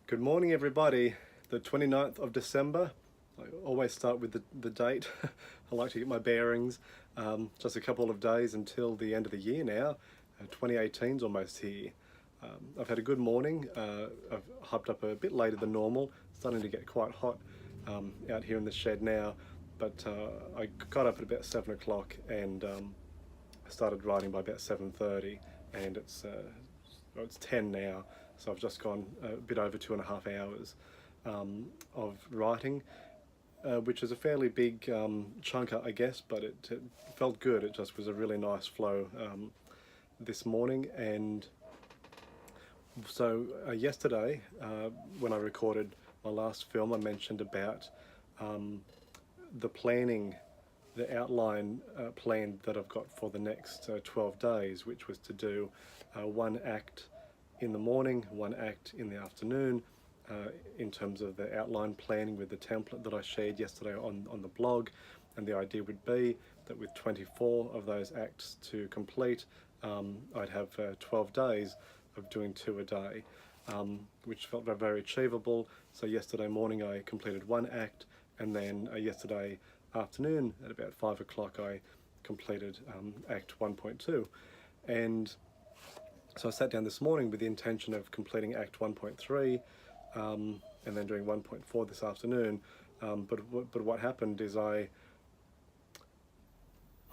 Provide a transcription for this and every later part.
Good morning, everybody. The 29th of December. I always start with the date. I like to get my bearings. Just a couple of days until the end of the year now. 2018's almost here. I've had a good morning. I've hopped up a bit later than normal. It's starting to get quite hot out here in the shed now. But I got up at about 7 o'clock and I started writing by about 7:30, and it's 10 now, so I've just gone a bit over 2.5 hours of writing, which is a fairly big chunk, I guess, but it felt good. It just was a really nice flow this morning. And so yesterday, when I recorded my last film, I mentioned about the planning, the outline plan that I've got for the next 12 days, which was to do one act in the morning, one act in the afternoon, in terms of the outline planning with the template that I shared yesterday on the blog. And the idea would be that with 24 of those acts to complete, I'd have 12 days of doing 2 a day, which felt very achievable. So yesterday morning I completed one act, and then yesterday afternoon at about 5 o'clock I completed act 1.2. And so I sat down this morning with the intention of completing act 1.3 and then doing 1.4 this afternoon. But what happened is I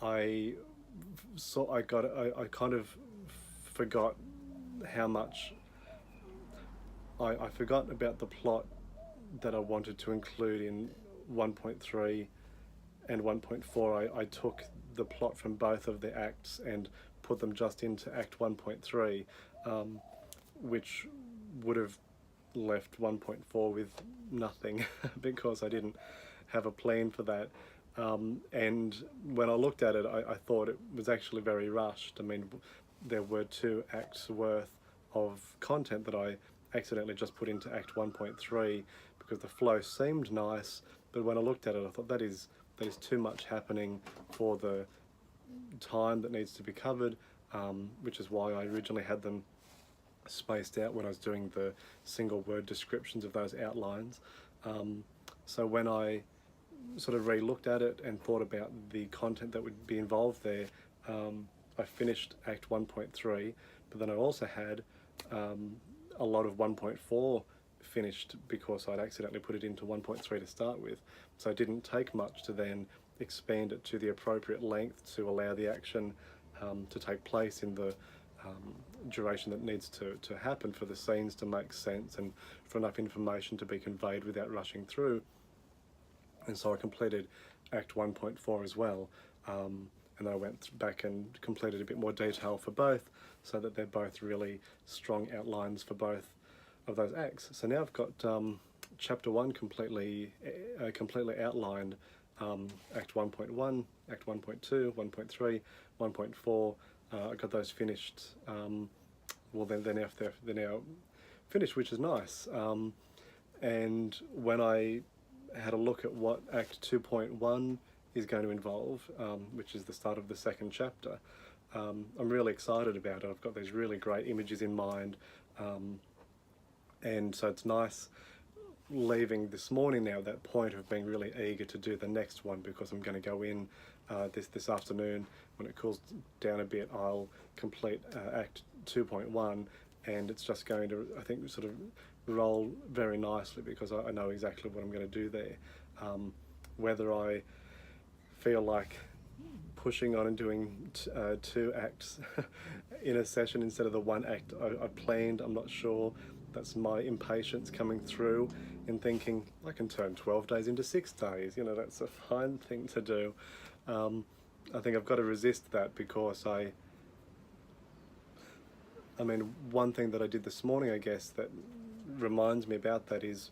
kind of forgot how much I forgot about the plot that I wanted to include in 1.3 and 1.4. I took the plot from both of the acts and put them just into act 1.3, which would have left 1.4 with nothing because I didn't have a plan for that. And when I looked at it, I thought it was actually very rushed. I mean, there were 2 acts worth of content that I accidentally just put into act 1.3 because the flow seemed nice, but when I looked at it, I thought that is too much happening for the time that needs to be covered, which is why I originally had them spaced out when I was doing the single word descriptions of those outlines. So when I sort of re-looked at it and thought about the content that would be involved there, I finished act 1.3, but then I also had a lot of 1.4 finished because I'd accidentally put it into 1.3 to start with. So it didn't take much to then expand it to the appropriate length to allow the action to take place in the duration that needs to happen for the scenes to make sense and for enough information to be conveyed without rushing through. And so I completed act 1.4 as well, and then I went back and completed a bit more detail for both so that they're both really strong outlines for both of those acts. So now I've got chapter 1 completely outlined, act 1.1, act 1.2, 1.3, 1.4. I got those finished. Well, they're now finished, which is nice. And when I had a look at what act 2.1 is going to involve, which is the start of the second chapter, I'm really excited about it. I've got these really great images in mind, and so it's nice leaving this morning now that point of being really eager to do the next one, because I'm going to go in this afternoon when it cools down a bit. I'll complete act 2.1, and it's just going to, I think, sort of roll very nicely because I know exactly what I'm going to do there. Whether I feel like pushing on and doing 2 acts in a session instead of the 1 act I planned, I'm not sure. That's my impatience coming through in thinking I can turn 12 days into 6 days. You know, that's a fine thing to do. I think I've got to resist that because I mean, one thing that I did this morning, I guess, that reminds me about that is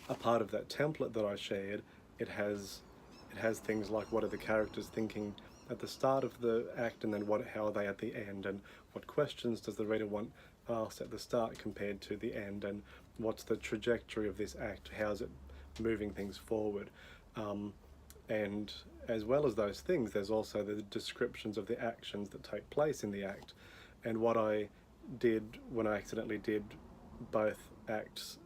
a part of that template that I shared. It has things like, what are the characters thinking at the start of the act, and then how are they at the end, and what questions does the reader want asked at the start compared to the end, and what's the trajectory of this act, how's it moving things forward. And as well as those things, there's also the descriptions of the actions that take place in the act. And what I did when I accidentally did both acts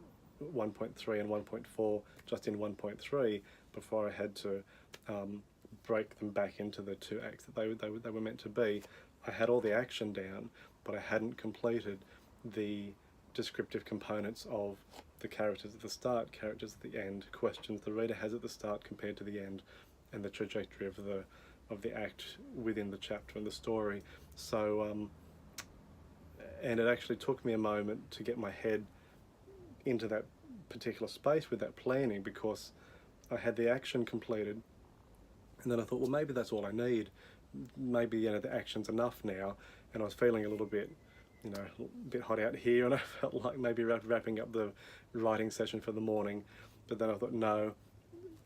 1.3 and 1.4 just in 1.3 before I had to break them back into the two acts that they were meant to be. I had all the action down, but I hadn't completed the descriptive components of the characters at the start, characters at the end, questions the reader has at the start compared to the end, and the trajectory of the act within the chapter and the story. So and it actually took me a moment to get my head into that particular space with that planning, because I had the action completed, and then I thought, well, maybe that's all I need. Maybe, you know, the action's enough now. And I was feeling a little bit, you know, a bit hot out here, and I felt like maybe wrapping up the writing session for the morning. But then I thought, no,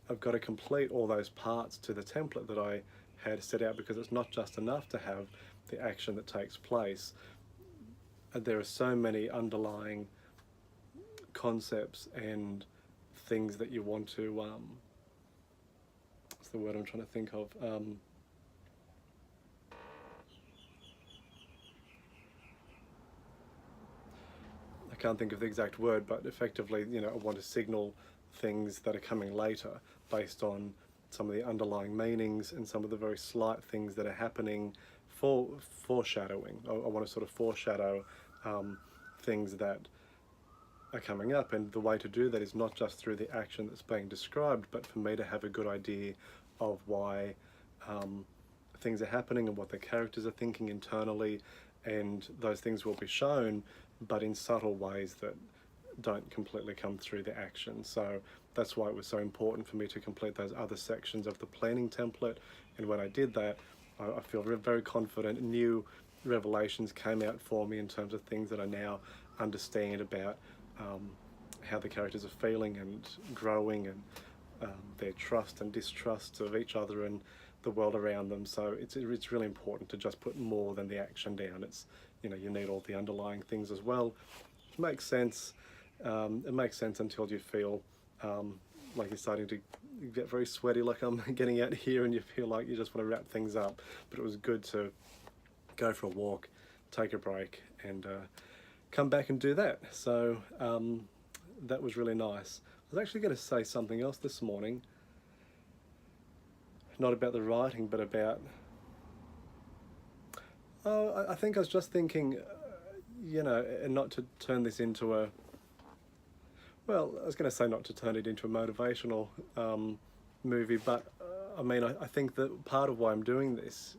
I've got to complete all those parts to the template that I had set out, because it's not just enough to have the action that takes place. There are so many underlying concepts and things that you want to, what's the word I'm trying to think of? I can't think of the exact word, but effectively, you know, I want to signal things that are coming later based on some of the underlying meanings and some of the very slight things that are happening. Foreshadowing. I want to sort of foreshadow things that are coming up, and the way to do that is not just through the action that's being described, but for me to have a good idea of why things are happening and what the characters are thinking internally, and those things will be shown, but in subtle ways that don't completely come through the action. So that's why it was so important for me to complete those other sections of the planning template. And when I did that, I feel very confident. New revelations came out for me in terms of things that I now understand about how the characters are feeling and growing, and their trust and distrust of each other and the world around them. So it's really important to just put more than the action down. It's, you know, you need all the underlying things as well. It makes sense. It makes sense until you feel like you're starting to get very sweaty, like I'm getting out here, and you feel like you just want to wrap things up. But it was good to go for a walk, take a break, and come back and do that. So that was really nice. I was actually going to say something else this morning, not about the writing, but about, I think I was just thinking, you know, and not to turn this into a, well, I was going to say not to turn it into a motivational movie, but I mean, I think that part of why I'm doing this,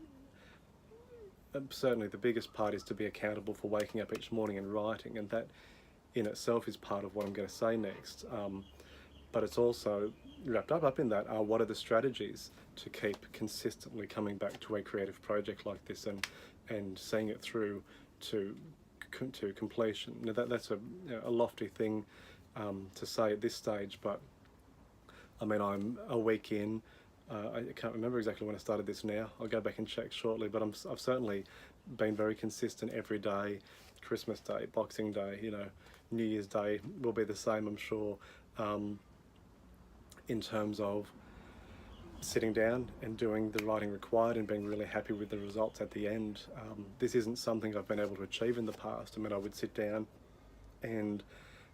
certainly the biggest part, is to be accountable for waking up each morning and writing, and that in itself is part of what I'm going to say next. But it's also wrapped up in that, what are the strategies to keep consistently coming back to a creative project like this and seeing it through to completion. Now that's a lofty thing to say at this stage, but I mean, I'm a week in. I can't remember exactly when I started this now. I'll go back and check shortly, but I've certainly been very consistent every day. Christmas Day, Boxing Day, you know, New Year's Day will be the same, I'm sure, in terms of sitting down and doing the writing required and being really happy with the results at the end. This isn't something I've been able to achieve in the past. I mean, I would sit down and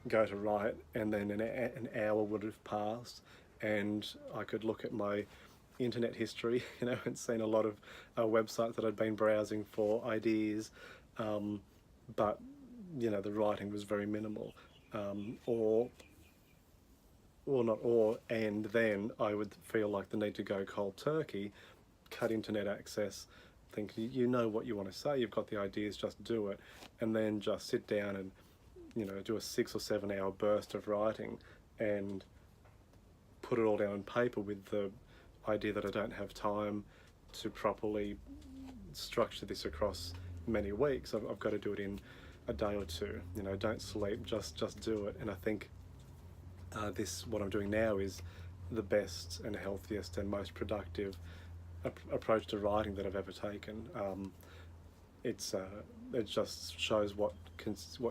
go to write, and then an hour would have passed, and I could look at my internet history, you know, and seen a lot of websites that I'd been browsing for ideas, but, you know, the writing was very minimal, and then I would feel like the need to go cold turkey, cut internet access, think you know what you want to say, you've got the ideas, just do it, and then just sit down and, you know, do a 6 or 7 hour burst of writing and put it all down on paper with the idea that I don't have time to properly structure this across many weeks. I've got to do it in a day or two. You know, don't sleep, just do it. And I think what I'm doing now is the best and healthiest and most productive approach to writing that I've ever taken. It just shows what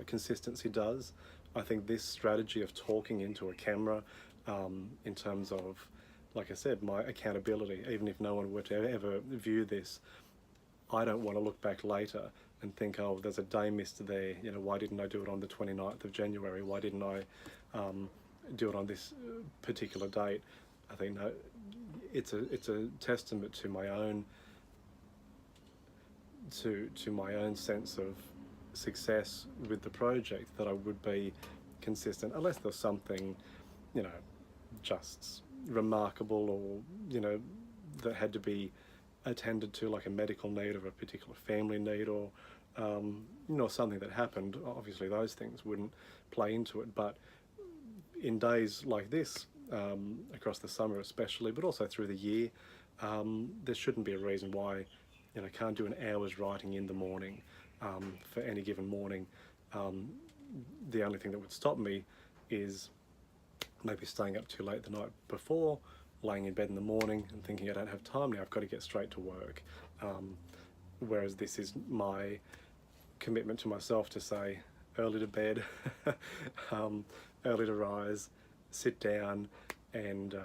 consistency does. I think this strategy of talking into a camera, in terms of, like I said, my accountability, even if no one were to ever view this, I don't want to look back later and think, oh, there's a day missed there. You know, why didn't I do it on the 29th of January? Why didn't I do it on this particular date? I think no, it's a testament to my own to my own sense of success with the project that I would be consistent, unless there's something, you know, just remarkable, or you know, that had to be attended to, like a medical need or a particular family need, or you know, something that happened. Obviously those things wouldn't play into it, but in days like this, across the summer especially, but also through the year, there shouldn't be a reason why, you know, I can't do an hour's writing in the morning for any given morning. The only thing that would stop me is maybe staying up too late the night before, laying in bed in the morning and thinking I don't have time now, I've got to get straight to work. Whereas this is my commitment to myself to say early to bed, early to rise, sit down and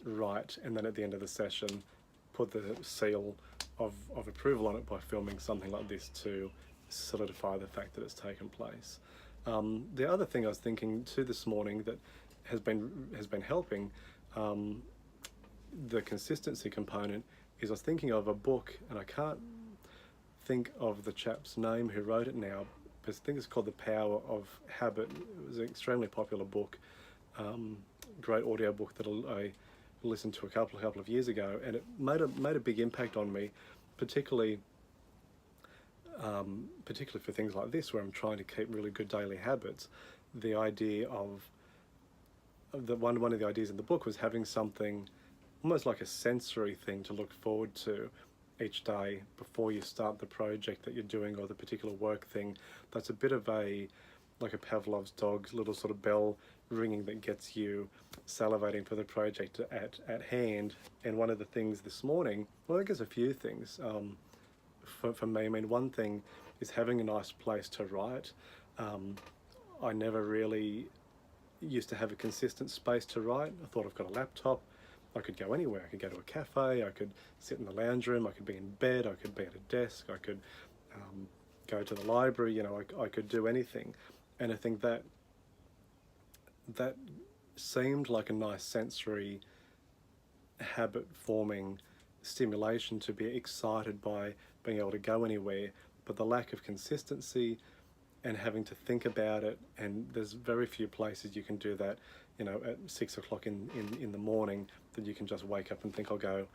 write, and then at the end of the session put the seal of approval on it by filming something like this to solidify the fact that it's taken place. The other thing I was thinking too this morning that has been helping the consistency component is I was thinking of a book, and I can't think of the chap's name who wrote it now, but I think it's called The Power of Habit. It was an extremely popular book, great audio book that I listened to a couple of years ago, and it made a big impact on me, particularly for things like this where I'm trying to keep really good daily habits. The idea of one of the ideas in the book was having something almost like a sensory thing to look forward to each day before you start the project that you're doing, or the particular work thing. That's a bit of like a Pavlov's dog's little sort of bell ringing that gets you salivating for the project at hand. And one of the things this morning, well, I guess a few things for me. I mean, one thing is having a nice place to write. I never really used to have a consistent space to write. I thought, I've got a laptop, I could go anywhere. I could go to a cafe, I could sit in the lounge room, I could be in bed, I could be at a desk, I could go to the library, you know, I could do anything. And I think that seemed like a nice sensory habit forming stimulation, to be excited by being able to go anywhere. But the lack of consistency and having to think about it, and there's very few places you can do that, you know, at 6 o'clock in the morning, that you can just wake up and think, I'll go,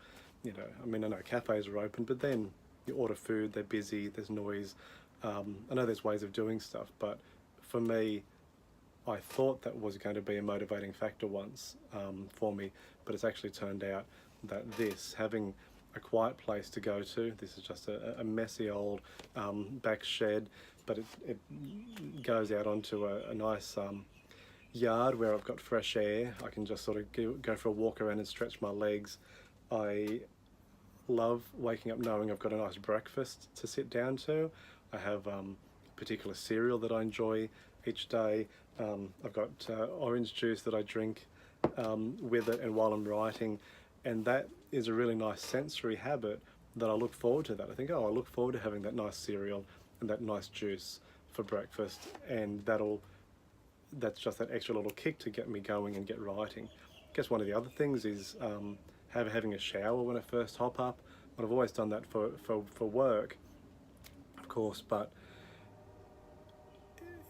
you know, I mean, I know cafes are open, but then you order food, they're busy, there's noise. I know there's ways of doing stuff, but for me, I thought that was going to be a motivating factor once for me, but it's actually turned out that having a quiet place to go to, this is just a messy old back shed, but it goes out onto a nice yard where I've got fresh air. I can just sort of go for a walk around and stretch my legs. I love waking up knowing I've got a nice breakfast to sit down to. I have particular cereal that I enjoy each day. I've got orange juice that I drink with it and while I'm writing, and that is a really nice sensory habit that I look forward to. That I think, oh, I look forward to having that nice cereal and that nice juice for breakfast, and that's just that extra little kick to get me going and get writing. I guess one of the other things is having a shower when I first hop up. But I've always done that for work, of course, but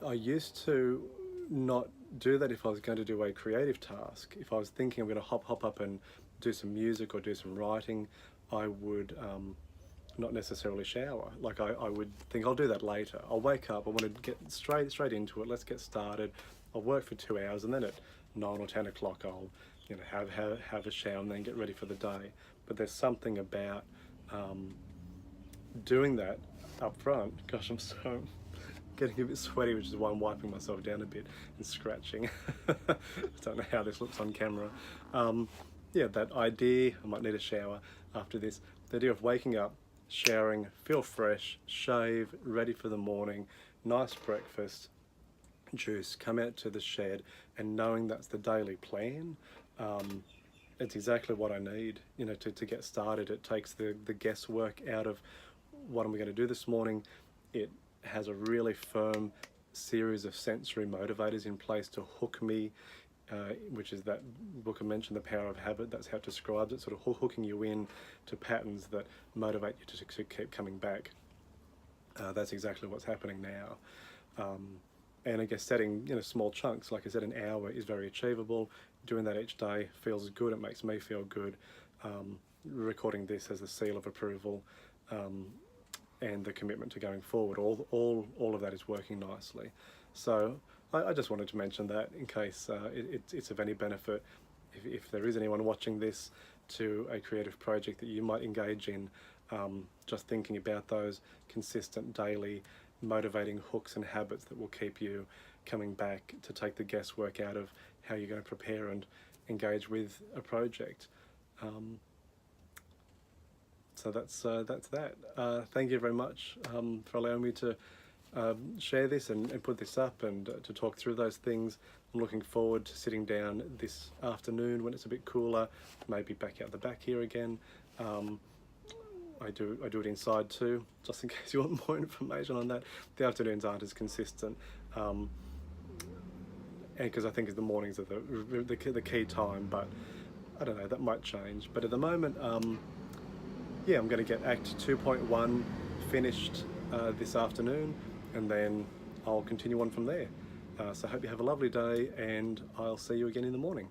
I used to not do that if I was going to do a creative task. If I was thinking I'm going to hop up and do some music or do some writing, I would not necessarily shower. Like I would think, I'll do that later. I'll wake up, I want to get straight into it, let's get started. I'll work for 2 hours, and then at 9 or 10 o'clock I'll, you know, have a shower and then get ready for the day. But there's something about doing that up front. Gosh, I'm so getting a bit sweaty, which is why I'm wiping myself down a bit and scratching. I don't know how this looks on camera. Yeah, that idea, I might need a shower after this. The idea of waking up, showering, feel fresh, shave, ready for the morning, nice breakfast, juice, come out to the shed, and knowing that's the daily plan, it's exactly what I need, you know, to get started. It takes the guesswork out of what am I going to do this morning, It has a really firm series of sensory motivators in place to hook me, which is that book I mentioned, The Power of Habit. That's how it describes it, sort of hooking you in to patterns that motivate you to keep coming back. That's exactly what's happening now. And I guess setting small chunks, like I said, an hour is very achievable. Doing that each day feels good. It makes me feel good. Recording this as a seal of approval, and the commitment to going forward. All of that is working nicely. So I just wanted to mention that in case it's of any benefit. If there is anyone watching this to a creative project that you might engage in, just thinking about those consistent daily motivating hooks and habits that will keep you coming back to take the guesswork out of how you're going to prepare and engage with a project. So that's that. Thank you very much for allowing me to share this and put this up and to talk through those things. I'm looking forward to sitting down this afternoon when it's a bit cooler, maybe back out the back here again. I do it inside too, just in case you want more information on that. The afternoons aren't as consistent, and because I think the mornings are the key time, but I don't know, that might change. But at the moment, yeah, I'm going to get Act 2.1 finished this afternoon, and then I'll continue on from there. So I hope you have a lovely day, and I'll see you again in the morning.